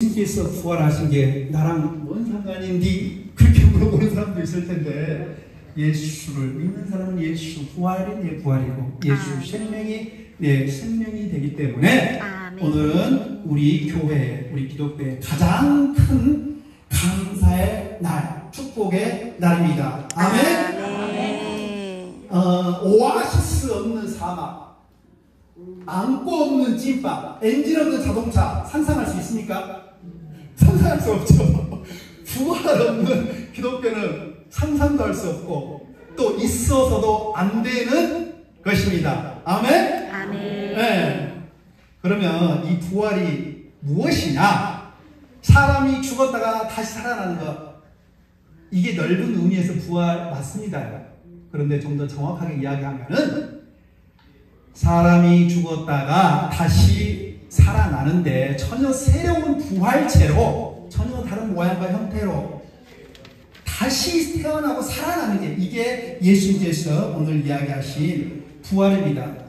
예수님께서 부활하신 게 나랑 뭔 상관인지 그렇게 물어보는 사람도 있을 텐데, 예수를 믿는 사람은 예수 부활이 내 부활이고 예수 생명이 내 생명이 되기 때문에 오늘은 우리 교회, 우리 기독교의 가장 큰 감사의 날, 축복의 날입니다. 아멘. 오아시스 없는 사막, 안고 없는 찐밥, 엔진 없는 자동차 상상할 수 있습니까? 상상할 수 없죠. 부활 없는 기독교는 상상도 할 수 없고 또 있어서도 안 되는 것입니다. 아멘? 아멘. 네. 그러면 이 부활이 무엇이냐? 사람이 죽었다가 다시 살아나는 것, 이게 넓은 의미에서 부활 맞습니다. 그런데 좀 더 정확하게 이야기하면은 사람이 죽었다가 다시 살아나는데 전혀 새로운 부활체로, 전혀 다른 모양과 형태로 다시 태어나고 살아나는 게, 이게 예수님께서 오늘 이야기하신 부활입니다.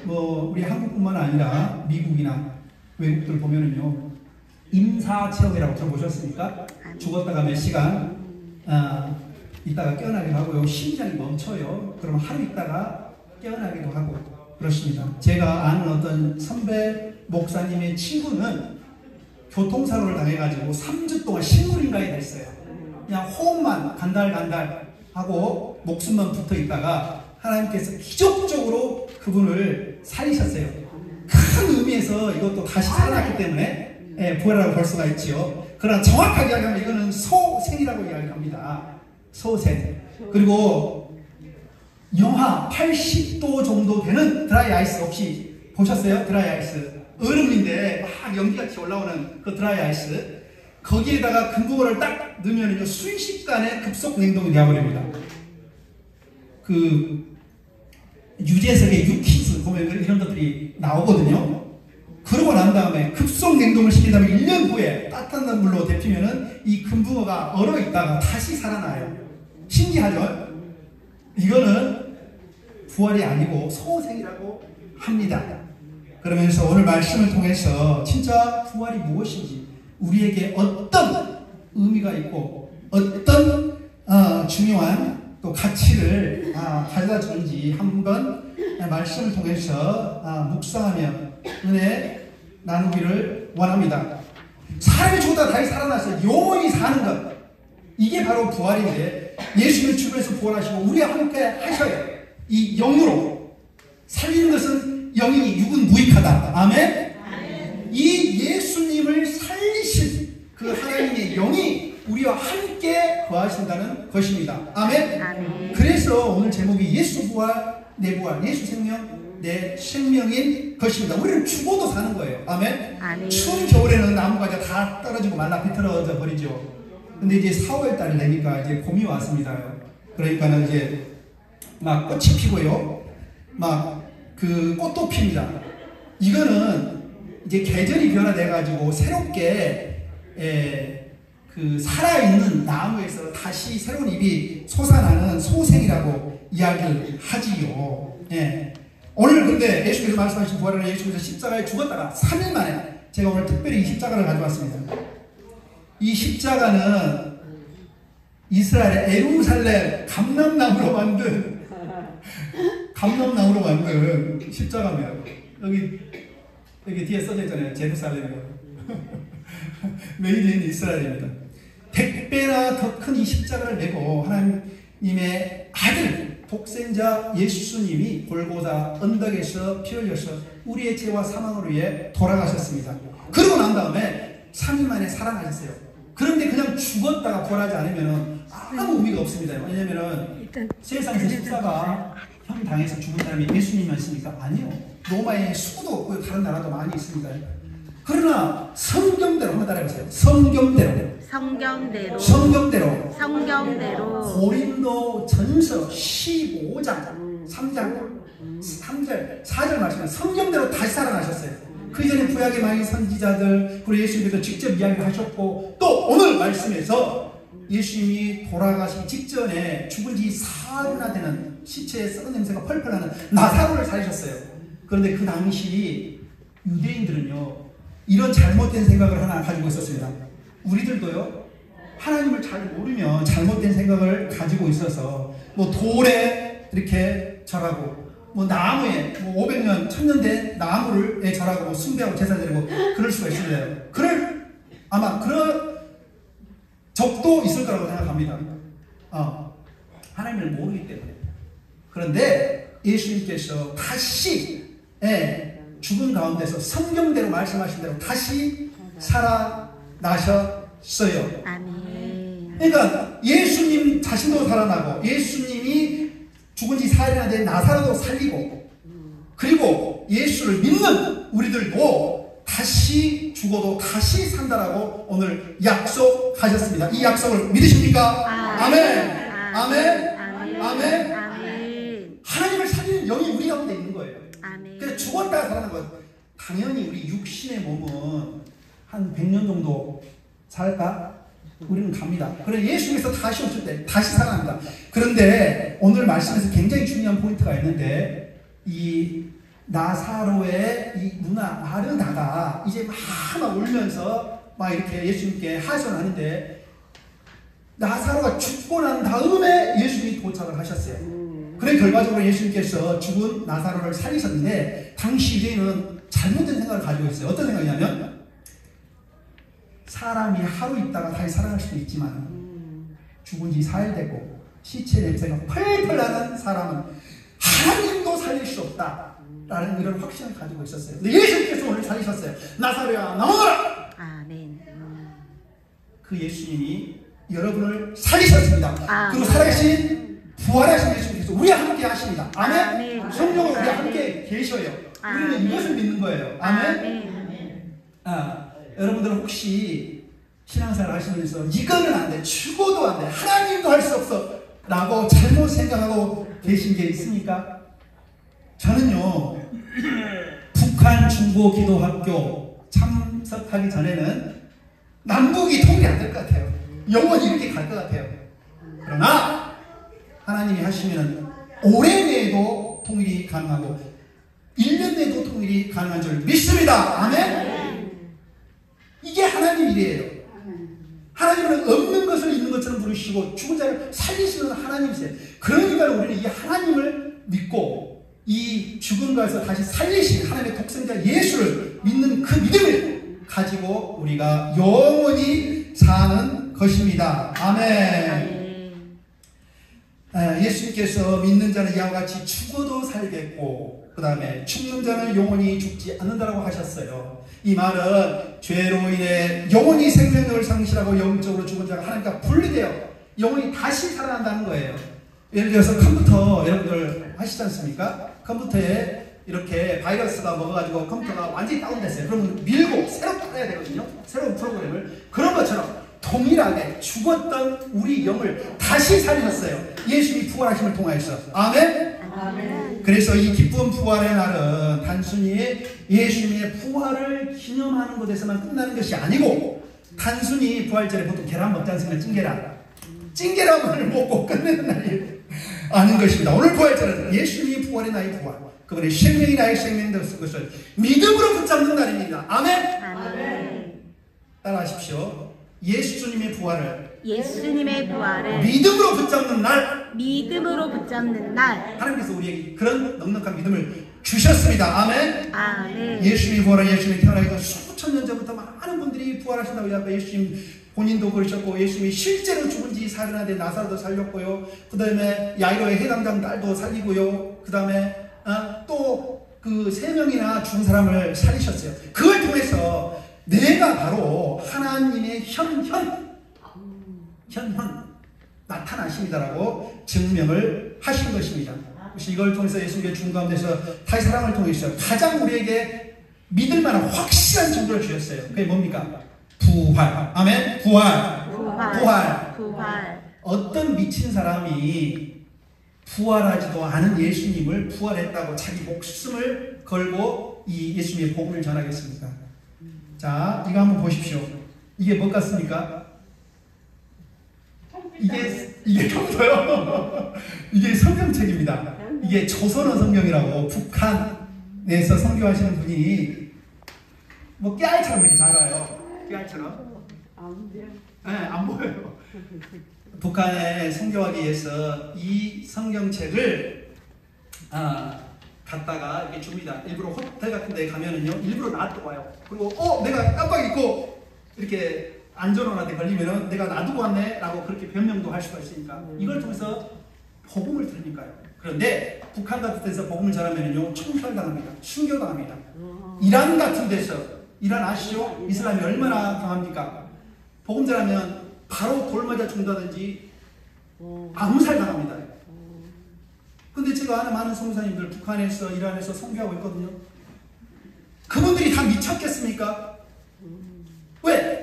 우리 한국뿐만 아니라 미국이나 외국들 보면은요, 임사체험이라고 들어보셨습니까? 죽었다가 몇 시간 있다가 깨어나기도 하고요, 심장이 멈춰요. 그럼 하루 있다가 깨어나기도 하고 그렇습니다. 제가 아는 어떤 선배 목사님의 친구는 교통사고를 당해가지고 3주 동안 식물인간이 됐어요. 그냥 호흡만 간달간달 하고 목숨만 붙어 있다가 하나님께서 기적적으로 그분을 살리셨어요. 큰 의미에서 이것도 다시 살아났기 때문에 부활이라고 볼 수가 있지요. 그러나 정확하게 이야기하면 이거는 소생이라고 이야기합니다. 소생. 그리고 영하 80도 정도 되는 드라이 아이스, 혹시 보셨어요? 드라이 아이스. 얼음인데 막 연기같이 올라오는 그 드라이 아이스. 거기에다가 금붕어를 딱 넣으면 순식간에 급속 냉동이 되어버립니다. 그 유재석의 유키즈 보면 이런 것들이 나오거든요. 그러고 난 다음에 급속 냉동을 시킨 다음에 1년 후에 따뜻한 물로 데피면은 이 금붕어가 얼어 있다가 다시 살아나요. 신기하죠? 이거는 부활이 아니고 소생이라고 합니다. 그러면서 오늘 말씀을 통해서 진짜 부활이 무엇인지, 우리에게 어떤 의미가 있고 어떤 중요한 또 가치를 가져다 주는지 한번 말씀을 통해서 묵상하며 은혜 나누기를 원합니다. 사람이 죽었다가 다시 살아나서 영원히 사는 것, 이게 바로 부활인데, 예수님을 죽음에서 부활하시고 우리와 함께 하셔요. 이 영으로 살리는 것은 영이니 육은 무익하다. 아멘. 이 예수님을 살리신 그 하나님의 영이 우리와 함께 거하신다는 것입니다. 아멘. 그래서 오늘 제목이 예수 부활, 내 부활, 예수 생명, 내 생명인 것입니다. 우리는 죽어도 사는 거예요. 아멘. 추운 겨울에는 나무가 다 떨어지고 말라 비틀어져 버리죠. 근데 이제 4월 달 되니까 이제 봄이 왔습니다. 그러니까는 이제 막 꽃이 피고요, 막 그 꽃도 핍니다. 이거는 이제 계절이 변화돼가지고 새롭게 그 살아있는 나무에서 다시 새로운 잎이 솟아나는 소생이라고 이야기를 하지요. 오늘 근데 예수께서 말씀하신 부활은 예수께서 십자가에 죽었다가 3일 만에, 제가 오늘 특별히 이 십자가를 가져왔습니다. 이 십자가는 이스라엘의 예루살렘 감람나무로 만든 십자가면, 여기 뒤에 써져 있잖아요. 제루살렘이라고. 메이드 인 이스라엘입니다. 100배나 더 큰 이 십자가를 메고 하나님의 아들 독생자 예수님이 골고다 언덕에서 피 흘려서 우리의 죄와 사망을 위해 돌아가셨습니다. 그러고 난 다음에 3일 만에 살아나셨어요. 그런데 그냥 죽었다가 부활하지 않으면 아무 의미가 없습니다. 왜냐면 세상에서 십자가 형 당해서 죽은 사람이 예수님이었습니까? 아니요. 로마의 수도 없고 다른 나라도 많이 있습니다. 그러나 성경대로 한번 따라해보세요. 성경대로 고린도 전서 15장 3절 4절 말씀은 성경대로 다시 살아나셨어요. 그 전에 구약의 많은 선지자들, 그리고 예수님께서 직접 이야기를 하셨고, 또 오늘 말씀에서 예수님이 돌아가시기 직전에 죽은 지 사흘이나 되는 시체에 썩은 냄새가 펄펄 나는 나사로를 살리셨어요. 그런데 그 당시 유대인들은요, 이런 잘못된 생각을 하나 가지고 있었습니다. 우리들도요, 하나님을 잘 모르면 잘못된 생각을 가지고 있어서 뭐 돌에 이렇게 절하고 뭐 나무에 뭐 500년 1000년 된 나무를 절하고 뭐 숭배하고 제사 드리고 그럴 수가 있어요. 아마 그런 적도 있을 거라고 생각합니다. 하나님을 모르기 때문에. 그런데 예수님께서 다시 죽은 가운데서 성경대로 말씀하신 대로 다시 살아나셨어요. 아멘. 그러니까 예수님 자신도 살아나고 예수님이 죽은 지 4일이나 된 나사로도 살리고 그리고 예수를 믿는 우리들도 다시 죽어도 다시 산다라고 오늘 약속하셨습니다. 이 약속을 믿으십니까? 아멘. 아멘. 아멘. 아멘. 하나님을 살리는 영이 우리 가운데 있는 거예요. 아멘. 그래서 죽었다가 살아난 것. 당연히 우리 육신의 몸은 한 100년 정도 살까? 우리는 갑니다. 그래 예수님께서 다시 오실 때 다시 살아납니다. 그런데 오늘 말씀에서 굉장히 중요한 포인트가 있는데 이 나사로의 이 누나 마르다가 이제 막 울면서 막 이렇게 예수님께 하소연하는데 나사로가 죽고 난 다음에 예수님이 도착을 하셨어요. 그래 결과적으로 예수님께서 죽은 나사로를 살리셨는데 당시 유대인은 잘못된 생각을 가지고 있어요. 어떤 생각이냐면 사람이 하루 있다가 다시 살아날 수도 있지만 죽은 지 4일 됐고 시체 냄새가 펄펄 나는 사람은 하나님도 살릴 수 없다라는 이런 확신을 가지고 있었어요. 근데 예수님께서 오늘 살리셨어요. 나사로야 나오너라! 아멘. 그 예수님이 여러분을 살리셨습니다. 그리고 살아계신 부활하신 예수님께서 우리와 함께 하십니다. 아멘. 성령은 우리와 함께 계셔요. 우리는 이것을 믿는 거예요. 아멘. 여러분들은 혹시 신앙생활 하시면서 이거는 안 돼, 죽어도 안 돼, 하나님도 할 수 없어 라고 잘못 생각하고 계신 게 있습니까? 저는요 북한 중고기도학교 참석하기 전에는 남북이 통일이 안 될 것 같아요. 영원히 이렇게 갈 것 같아요. 그러나 하나님이 하시면 올해 내에도 통일이 가능하고 1년 내에도 통일이 가능한 줄 믿습니다. 아멘. 이게 하나님 일이에요. 하나님은 없는 것을 있는 것처럼 부르시고 죽은 자를 살리시는 하나님이세요. 그러니까 우리는 이 하나님을 믿고 이 죽은 것에서 다시 살리신 하나님의 독생자 예수를 믿는 그 믿음을 가지고 우리가 영원히 사는 것입니다. 아멘. 예수님께서 믿는 자는 이와 같이 죽어도 살겠고 그 다음에 죽는 자는 영원히 죽지 않는다라고 하셨어요. 이 말은 죄로 인해 영원히 생명력을 상실하고 영적으로 죽은 자가 하나님과 분리되어 영원히 다시 살아난다는 거예요. 예를 들어서 컴퓨터 여러분들 하시지 않습니까? 컴퓨터에 이렇게 바이러스가 먹어가지고 컴퓨터가 완전히 다운됐어요. 그러면 밀고 새로 깔아야 되거든요. 새로운 프로그램을. 그런 것처럼 동일하게 죽었던 우리 영을 다시 살리셨어요. 예수님이 부활하심을 통하여서. 아멘? 아멘. 그래서 이 기쁜 부활의 날은 단순히 예수님의 부활을 기념하는 것에서만 끝나는 것이 아니고 단순히 부활절에 보통 계란 먹지 않습니까? 찐계란을 먹고 끝내는 날이 아닌 것입니다. 오늘 부활절은 예수님이 부활의 나의 부활, 그분의 생명이 나의 생명 되었을 것을 믿음으로 붙잡는 날입니다. 아멘? 아멘. 따라하십시오. 예수님의 부활을 믿음으로 붙잡는 날, 하나님께서 우리에게 그런 넉넉한 믿음을 주셨습니다. 아멘. 아멘. 예수님이 부활한 예수님이 태어나기 전 수천 년 전부터 많은 분들이 부활하신다고 얘기하고 예수님 본인도 그러셨고 예수님이 실제로 죽은 지 4일이나 된 나사로도 살렸고요. 그 다음에 야이로의 해당장 딸도 살리고요. 그 다음에 또 그 3명이나 죽은 사람을 살리셨어요. 그걸 통해서 내가 바로 하나님의 현현 나타나십니다라고 증명을 하신 것입니다. 그래서 이걸 통해서 예수님의 죽은 가운데서 다시 사랑을 통해서 가장 우리에게 믿을 만한 확실한 증거를 주셨어요. 그게 뭡니까? 부활. 아멘. 부활. 어떤 미친 사람이 부활하지도 않은 예수님을 부활했다고 자기 목숨을 걸고 이 예수님의 복음을 전하겠습니까? 자, 이거 한번 보십시오. 이게 뭐 같습니까? 이게 컴퓨터요. 이게 성경책입니다. 이게 조선어 성경이라고 북한에서 선교하시는 분이 뭐 깨알처럼 이렇게 작아요. 깨알처럼. 안 보여요. 북한에 선교하기 위해서 이 성경책을 갖다가 이렇게 줍니다. 일부러 호텔 같은 데 가면은요, 일부러 놔두고 와요. 그리고 내가 깜빡 잊고 이렇게 안전원한테 걸리면은 내가 놔두고 왔네 라고 그렇게 변명도 할 수가 있으니까 이걸 통해서 복음을 들으니까요. 그런데 북한 같은 데서 복음을 전하면요, 총살당합니다. 순교당합니다. 이란 같은 데서, 이란 아시죠? 이슬람이 얼마나 강합니까? 복음 전하면 바로 돌 맞아 죽는다든지 암살 당합니다. 근데 제가 아는 많은 선교사님들 북한에서, 이란에서 선교하고 있거든요. 그분들이 다 미쳤겠습니까? 왜?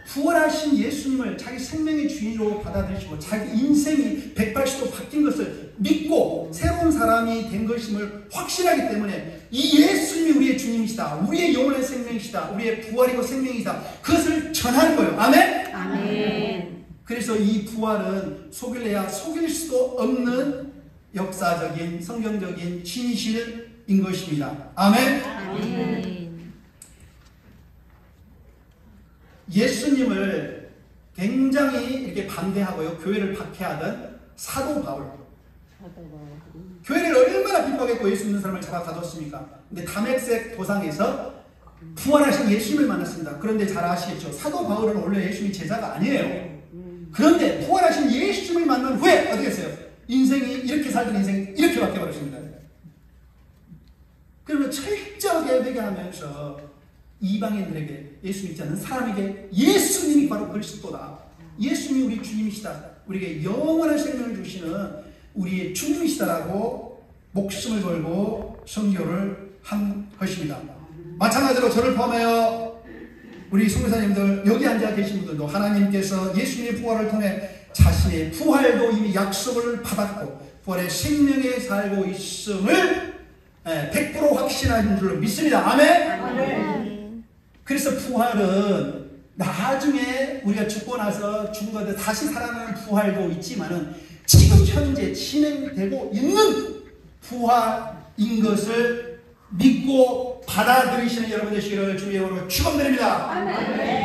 부활하신 예수님을 자기 생명의 주인으로 받아들이시고 자기 인생이 180도 바뀐 것을 믿고 새로운 사람이 된 것임을 확신하기 때문에 이 예수님이 우리의 주님이시다, 우리의 영원한 생명이시다, 우리의 부활이고 생명이다, 그것을 전하는 거예요. 아멘? 아멘. 그래서 이 부활은 속일래야 속일 수도 없는 역사적인 성경적인 진실인 것입니다. 아멘? 아멘. 예수님을 굉장히 이렇게 반대하고요, 교회를 박해하던 사도 바울. 교회를 얼마나 핍박했고 예수 믿는 사람을 잡아가뒀습니까? 근데 다메섹 도상에서 부활하신 예수님을 만났습니다. 그런데 잘 아시겠죠? 사도 바울은 원래 예수님이 제자가 아니에요. 그런데 부활하신 예수님을 만난 후에 어떻게 했어요? 인생이 이렇게 살던 인생이 이렇게 바뀌어버렸습니다. 그러면 철저하게 회개하면서 이방인들에게, 예수 믿지 않는 사람에게 예수님이 바로 그리스도다, 예수님이 우리 주님이시다, 우리에게 영원한 생명을 주시는 우리의 주님이시다라고 목숨을 걸고 선교를 한 것입니다. 마찬가지로 저를 포함하여 우리 선교사님들, 여기 앉아 계신 분들도 하나님께서 예수님의 부활을 통해 자신의 부활도 이미 약속을 받았고 부활의 생명에 살고 있음을 100% 확신하는 줄로 믿습니다. 아멘? 아멘. 그래서 부활은 나중에 우리가 죽고 나서 죽은 것에 다시 살아나는 부활도 있지만은 지금 현재 진행되고 있는 부활인 것을 믿고 받아들이시는 여러분 되시기를 주의 이름으로 축원드립니다.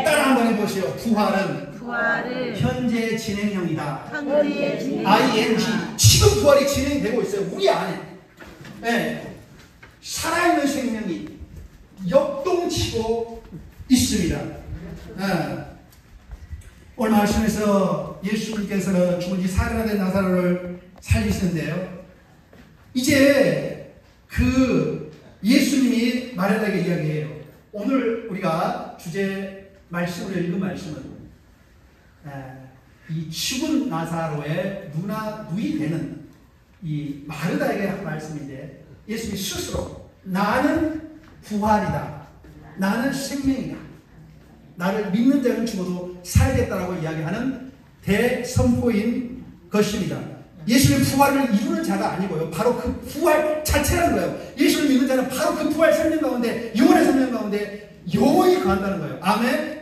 따라 한번 해보세요. 부활은 현재 진행형이다. 현재 진행. ING. 지금 부활이 진행되고 있어요. 우리 안에. 네. 살아있는 생명이 역동치고 있습니다. 네. 오늘 말씀에서 예수님께서는 죽은 지 사흘이나 된 나사로를 살리시는데요. 이제 그 예수님이 마리아에게 이야기해요. 오늘 우리가 주제 말씀으로 읽은 말씀은 이 죽은 나사로의 누이 되는 이 마르다에게 한 말씀인데, 예수님이 스스로 나는 부활이다, 나는 생명이다, 나를 믿는 자는 죽어도 살겠다라고 이야기하는 대선포인 것입니다. 예수님 부활을 이루는 자가 아니고요, 바로 그 부활 자체라는 거예요. 예수를 믿는 자는 바로 그 부활 생명 가운데, 영원의 생명 가운데 영원히 거한다는 거예요. 아멘?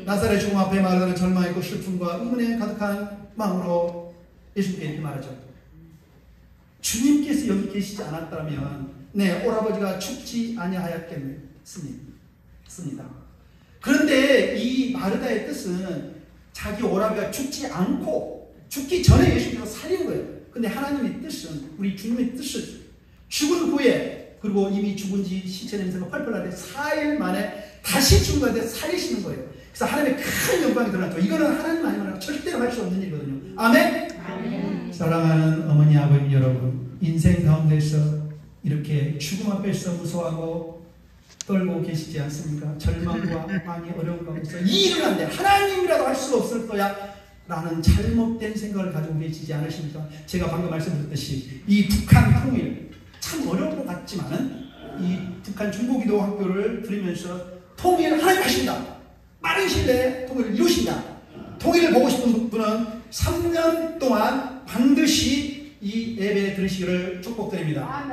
나사렛 죽음 앞에 마르다는 절망이고 슬픔과 의문에 가득한 마음으로 예수님께 이렇게 말하죠. 주님께서 여기 계시지 않았다면 내 오라버지가 죽지 아니하였겠습니다. 그런데 이 마르다의 뜻은 자기 오라버지가 죽지 않고 죽기 전에 예수님께서 살리는 거예요. 근데 하나님의 뜻은, 우리 주님의 뜻은 죽은 후에, 그리고 이미 죽은 지 신체 냄새가 펄펄 나는데 4일 만에 다시 죽은 가운데 살리시는 거예요. 그래서 하나님의 큰 영광이 드러났죠. 이거는 하나님 아니면 절대로 할 수 없는 일이거든요. 아멘? 아멘. 사랑하는 어머니, 아버님 여러분, 인생 가운데서 이렇게 죽음 앞에서 무서워하고 떨고 계시지 않습니까? 절망과 많이 어려운 가운데서 이 일을 한데 하나님이라도 할 수 없을 거야 라는 잘못된 생각을 가지고 계시지 않으십니까? 제가 방금 말씀드렸듯이 이 북한 통일 참 어려운 것 같지만은 이 북한 중고기도 학교를 들으면서 통일 하나님 하신다, 빠른 시일 내에 통일을 이루신다, 통일을 보고 싶은 분은 3년 동안 반드시 이 예배 들으시기를 축복드립니다.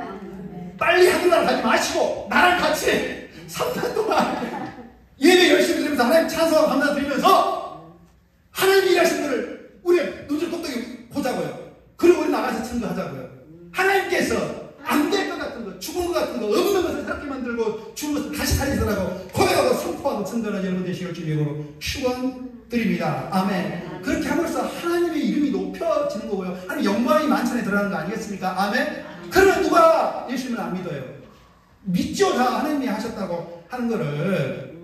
빨리 하늘나라 가지 마시고 나랑 같이 3년 동안 예배 열심히 드리면서 하나님 찬송하고 감사 드리면서 하나님 일하신 분을 우리 눈을 똑똑히 보자고요. 그리고 우리 나가서 증거하자고요. 하나님께서 안 될 것 같은 거, 죽은 것 같은 거, 없는 것을 새롭게 만들고 죽은 것을 다시 살리시라고 고백하고 선포하고 증거하는 여러분 되시길 주님으로 축원 축원드립니다. 아멘. 그렇게 함으로써 하나님의 이름이 높여지는 거고요. 하나님 영광이 만천에 들어가는 거 아니겠습니까? 아멘. 그러면 누가 예수님을 안 믿어요? 믿죠. 다 하나님이 하셨다고 하는 거를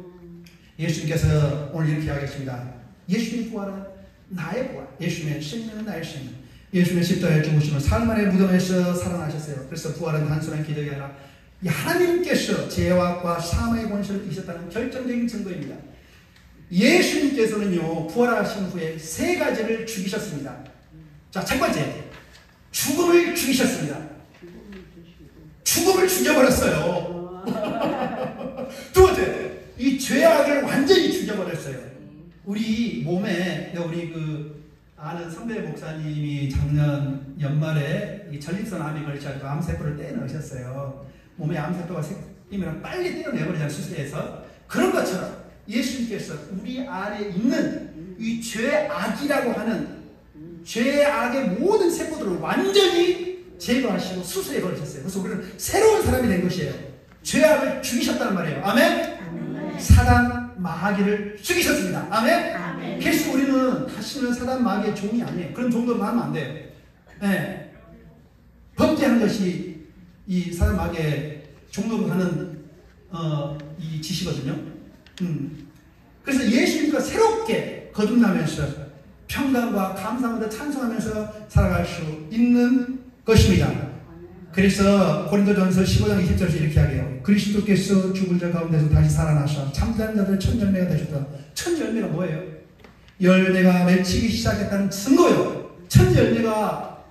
예수님께서 오늘 이렇게 이야기하십니다. 예수님의 부활은 나의 부활, 예수님의 생명은 나의 생명. 예수님의 십자가에 죽으심을 사흘 만에 무덤에서 살아나셨어요. 그래서 부활은 단순한 기적이 아니라 하나님께서 죄악과 사망의 권세를 이기셨다는 결정적인 증거입니다. 예수님께서는요, 부활하신 후에 세 가지를 죽이셨습니다. 자, 첫 번째, 죽음을 죽이셨습니다. 죽음을 죽여버렸어요. 두 번째, 이 죄악을 완전히 죽여버렸어요. 우리 몸에, 우리 아는 선배 목사님이 작년 연말에 이 전립선 암에 걸리셔서 암세포를 떼어넣으셨어요. 몸에 암세포가 생기면 빨리 떼어내버리잖아요, 수술해서. 그런 것처럼 예수님께서 우리 안에 있는 이 죄악이라고 하는 죄악의 모든 세포들을 완전히 제거하시고 수술해버리셨어요. 그래서 우리는 새로운 사람이 된 것이에요. 죄악을 죽이셨다는 말이에요. 아멘? 사단 마귀를 죽이셨습니다. 아멘? 그래서 우리는 다시는 사단 마귀의 종이 아니에요. 그런 종들로 하면 안 돼요. 네. 범죄하는 것이 이 사단 마귀의 종들로 하는 이 짓이거든요. 그래서 예수님과 새롭게 거듭나면서 평강과 감사함과 찬송하면서 살아갈 수 있는 것입니다. 그래서 고린도전서 15장 20절에서 이렇게 하게요. 그리스도께서 죽은 자 가운데서 다시 살아나셔 잠자는 자들 첫 열매가 되셨다. 첫 열매가 뭐예요? 열매가 맺히기 시작했다는 증거예요. 첫 열매가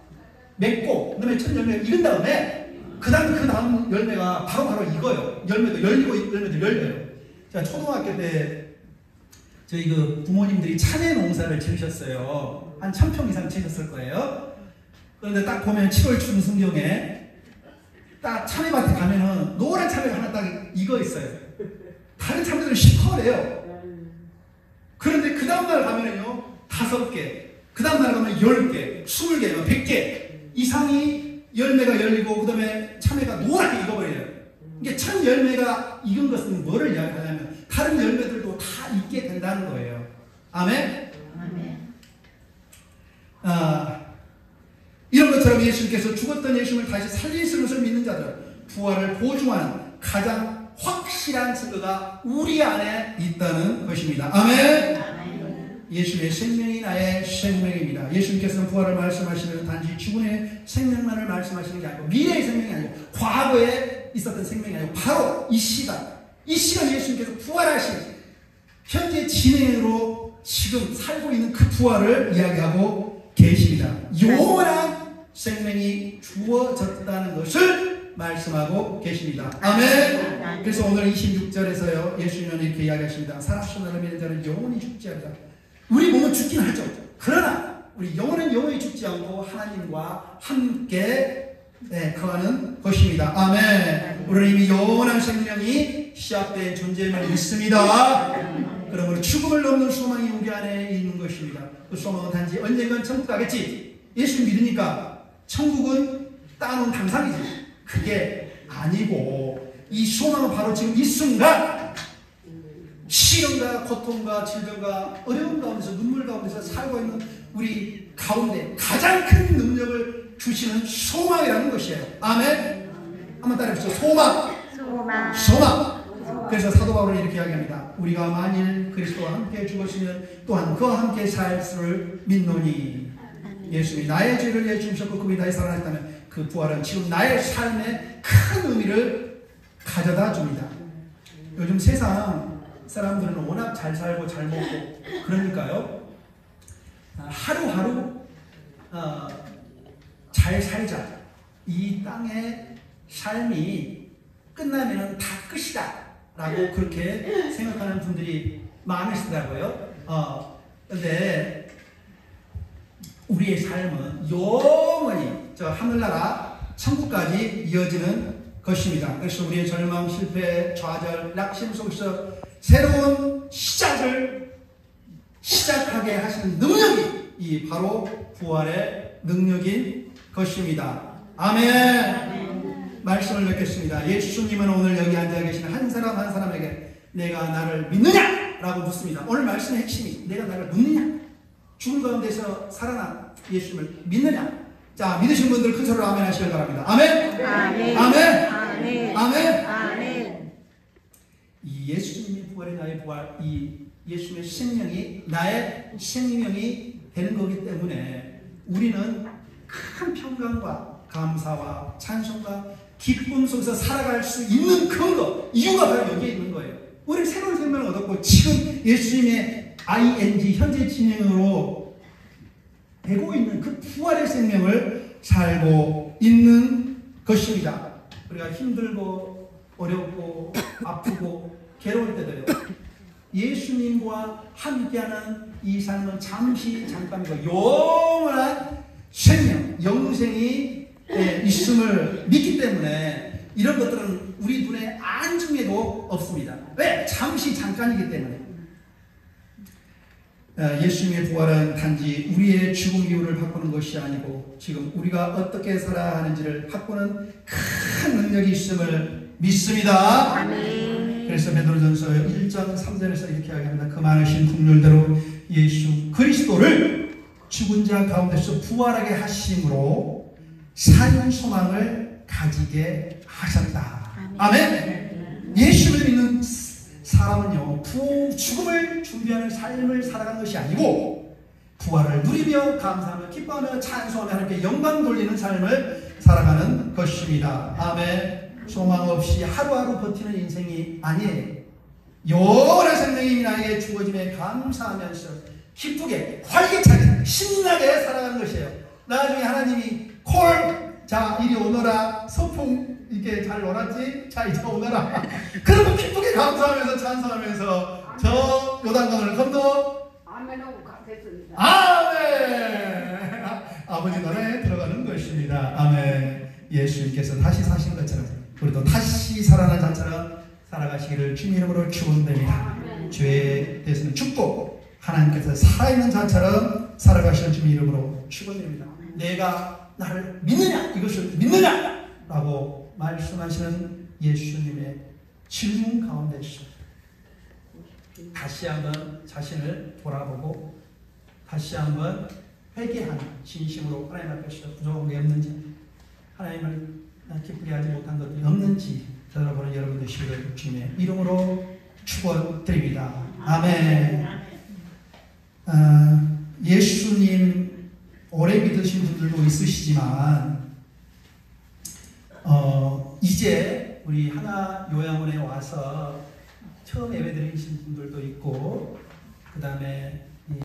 맺고 그다음에 첫 열매가 익은 다음에 그 다음 열매가 바로 익어요. 열매도 열리고 열매도 열려요. 자, 초등학교 때 저희 부모님들이 참외 농사를 지으셨어요. 한 1000평 이상 지으셨을 거예요. 그런데 딱 보면 7월 중순경에 딱 참외밭에 가면은 노란 참외가 하나 딱 익어 있어요. 다른 참외들은 시커래요. 그런데 그 다음날 가면은요 5개, 그 다음날 가면 10개, 20개, 100개 이상이 열매가 열리고 그 다음에 참외가 노랗게 익어버려요. 이게 첫 열매가 익은 것은 뭐를 이야기하냐면 다른 열매들도 다 익게 된다는 거예요. 아멘? 이런 것처럼 예수님께서 죽었던 예수님을 다시 살리실 것을 믿는 자들, 부활을 보증하는 가장 확실한 증거가 우리 안에 있다는 것입니다. 아멘? 예수님의 생명이 나의 생명입니다. 예수님께서는 부활을 말씀하시면 단지 죽음의 생명만을 말씀하시는 게 아니고 미래의 생명이 아니고 과거에 있었던 생명이 아니고 바로 이 시간 예수님께서 부활하신 현재 진행으로 지금 살고 있는 그 부활을 이야기하고 계십니다. 영원한 생명이 주어졌다는 것을 말씀하고 계십니다. 아멘. 그래서 오늘 26절에서요 예수님은 이렇게 이야기하십니다. 살아계신 나를 믿는 자는 영원히 죽지 않는다. 우리 몸은 죽긴 하죠. 그러나 우리 영혼은 영원히 죽지 않고 하나님과 함께 거하는 것입니다. 아멘. 우리는 이미 영원한 생명이 시작된 존재임을 믿습니다. 그러므로 죽음을 넘는 소망이 우리 안에 있는 것입니다. 그 소망은 단지 언젠간 천국 가겠지. 예수 믿으니까 천국은 따놓은 당상이지. 그게 아니고 이 소망은 바로 지금 이 순간 시련과 고통과 질병과 어려움 가운데서 눈물 가운데서 살고 있는 우리 가운데 가장 큰 능력을 주시는 소망이라는 것이에요. 아멘. 한번 따라해보시죠. 소망. 그래서 사도 바울은 이렇게 이야기합니다. 우리가 만일 그리스도와 함께 죽었으면 또한 그와 함께 살 수를 믿노니. 예수님이 나의 죄를 위해 죽으셨고 그분이 다시 살아났다면 그 부활은 지금 나의 삶에 큰 의미를 가져다 줍니다. 요즘 세상 사람들은 워낙 잘 살고 잘 먹고 그러니까요 하루하루 잘 살자, 이 땅의 삶이 끝나면 다 끝이다 라고 그렇게 생각하는 분들이 많으시더라고요. 근데 우리의 삶은 영원히 저 하늘나라 천국까지 이어지는 것입니다. 그래서 우리의 절망, 실패, 좌절, 낙심 속에서 새로운 시작하게 하시는 능력이 이 바로 부활의 능력인 것입니다. 아멘. 말씀을 맺겠습니다. 예수님은 오늘 여기 앉아 계시는 한 사람 한 사람에게 내가 나를 믿느냐? 라고 묻습니다. 오늘 말씀의 핵심이 내가 나를 묻느냐? 죽은 가운데서 살아난 예수님을 믿느냐? 자, 믿으신 분들 큰 소리로 아멘 하시길 바랍니다. 아멘! 아멘. 아멘! 아멘. 아멘! 아멘. 이 예수님의 부활이 나의 부활, 이 예수님의 생명이 나의 생명이 되는 거기 때문에 우리는 큰 평강과 감사와 찬송과 기쁨 속에서 살아갈 수 있는 근거, 이유가 바로 여기에 있는 거예요. 우리는 새로운 생명을 얻었고 지금 예수님의 ing 현재 진행으로 되고 있는 그 부활의 생명을 살고 있는 것입니다. 우리가 힘들고 어렵고 아프고 괴로울 때도요, 예수님과 함께하는 이 삶은 잠시 잠깐이고 영원한 생명, 영생이 있음을 믿기 때문에 이런 것들은 우리 눈에 안중에도 없습니다. 왜? 잠시 잠깐이기 때문에. 예수님의 부활은 단지 우리의 죽음 이유를 바꾸는 것이 아니고 지금 우리가 어떻게 살아야 하는지를 바꾸는 큰 능력이 있음을 믿습니다. 아멘. 그래서 베드로전서 1장 3절에서 이렇게 이야기합니다. 그 많으신 긍휼대로 예수 그리스도를 죽은 자 가운데서 부활하게 하심으로 산 소망을 가지게 하셨다. 아멘. 예수를 믿는 사람은요, 죽음을 준비하는 삶을 살아가는 것이 아니고 부활을 누리며 감사하며 기뻐하며 찬송하며 하나님께 영광 돌리는 삶을 살아가는 것입니다. 아멘. 소망 없이 하루하루 버티는 인생이 아니에요. 영원한 생명이 나에게 주어짐에 감사하면서 기쁘게 활기차게 신나게 살아가는 것이에요. 나중에 하나님이 자 이리 오너라, 소풍 이렇게 잘 놀았지? 자 이제 오너라. 그러면 기쁘게 감사하면서 찬송하면서 저 요단강을 건너 아멘하고 가겠습니다. 아멘. 아버지 나라에 들어가는 것입니다. 아멘. 예수님께서 다시 사신 것처럼 우리도 다시 살아난 자처럼 살아가시기를 주님 이름으로 축원드립니다. 죄에 대해서는 죽고 하나님께서 살아있는 자처럼 살아가시는 주님 이름으로 축원드립니다. 내가 나를 믿느냐? 이것을 믿느냐? 라고 말씀하시는 예수님의 질문 가운데서 다시 한번 자신을 돌아보고 다시 한번 회개하는 진심으로 하나님 앞에서 부족한 게 없는지, 하나님을 기쁘게 하지 못한 것들이 없는지 돌아보는 여러분 되시기를 주님의 이름으로 축원드립니다. 아멘. 예수님 오래 믿으신 분들도 있으시지만 이제 우리 하나 요양원에 와서 처음 예배 드리신 분들도 있고 그 다음에